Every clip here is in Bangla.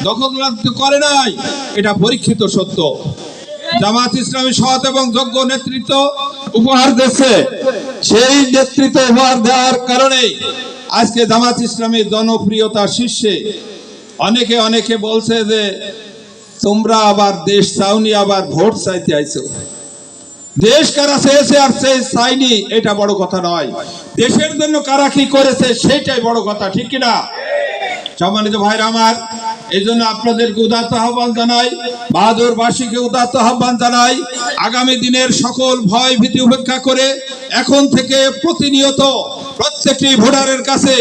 দখল করে নাই, এটা পরীক্ষিত সত্য। জামাত ইসলামী সৎ এবং যোগ্য নেতৃত্ব উপহার দিচ্ছে। সেই নেতৃত্ব উপহার দেওয়ার কারণে আজকে জামাত ইসলামী জনপ্রিয়তার শীর্ষে। অনেকে বলছে যে তোমরা আবার দেশ চাওনি, আবার ভোট চাইতে আইছো। দেশ কারা চেয়েছে আর চাইনি এটা বড় কথা নয়, দেশের জন্য কারা কি করেছে সেটাই বড় কথা, ঠিক কিনা? সম্মানিত ভাইরা আমার, এই জন্য আপনাদেরকে উদাত্ত আহ্বান জানাই, বাহাদুরবাসীকে উদাত্ত আহ্বান জানাই, আগামী দিনের সকল ভয় ভীতি উপেক্ষা করে এখন থেকে প্রতিনিয়ত প্রত্যেকটি ভোটারের কাছে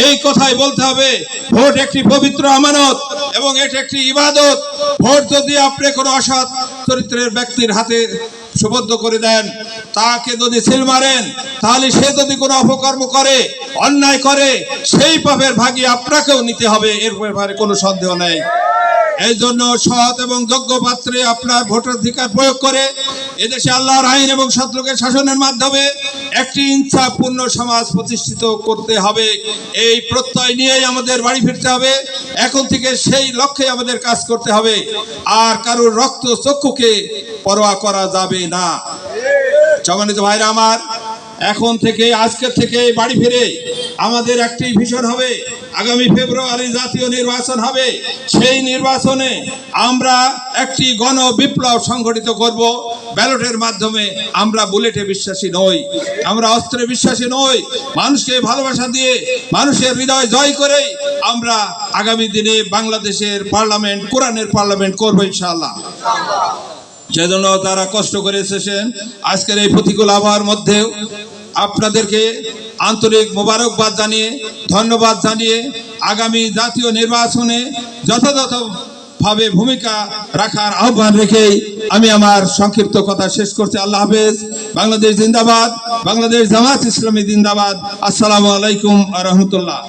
এই কথাই বলতে হবে, ভোট একটি পবিত্র আমানত এবং এটি একটি ইবাদত। ভোট যদি আপনি কোনো অসৎ চরিত্রের ব্যক্তির হাতে সুবদ্ধ করে দেন, তাকে যদি সিল মারেন, তাহলে সে যদি কোনো অপকর্ম করে, অন্যায় করে, সেই পাপের ভাগী আপনাকেও নিতে হবে, এর ব্যাপারে কোনো সন্দেহ নেই। এই জন্য সৎ এবং যোগ্য পাত্রে আপনার ভোটাধিকার প্রয়োগ করে এদেশে আল্লাহর আইন এবং সৎলোকের শাসনের মাধ্যমে একটি ইনসাফপূর্ণ সমাজ প্রতিষ্ঠিত করতে হবে। এই প্রত্যয় নিয়েই আমাদের বাড়ি ফিরতে হবে। এখন থেকে সেই লক্ষ্যে আমাদের কাজ করতে হবে। আর কারোর রক্ত চক্ষুকে পরোয়া করা যাবে না। সম্মানিত ভাইরা আমার, এখন থেকে আজকে থেকে বাড়ি ফিরে আমাদের একটি ভিশন হবে, আগামী ফেব্রুয়ারি জাতীয় নির্বাচন হবে। সেই নির্বাচনে আমরা একটি গণ বিপ্লব সংগঠিত করব। ব্যালটের মাধ্যমে আমরা বুলেটে বিশ্বাসী নই, আমরা অস্ত্রে বিশ্বাসী নই। মানুষকে ভালোবাসা দিয়ে মানুষের হৃদয় জয় করেই আমরা আগামী দিনে বাংলাদেশের পার্লামেন্ট, কোরআনের পার্লামেন্ট করবো ইনশাআল্লাহ। সেজন্য তারা কষ্ট করে এসেছেন। আজকের এই প্রতিকূল আবহাওয়ার মধ্যেও আপনাদেরকে আন্তরিক মোবারকবাদ জানিয়ে, ধন্যবাদ জানিয়ে আগামী জাতীয় নির্বাচনে যথাযথভাবে ভূমিকা রাখার আহ্বান রেখেই আমি আমার সংক্ষিপ্ত কথা শেষ করছি। আল্লাহ হাফেজ। বাংলাদেশ জিন্দাবাদ, বাংলাদেশ জামাত ইসলামী জিন্দাবাদ। আসসালামু আলাইকুম ওয়া রাহমাতুল্লাহ।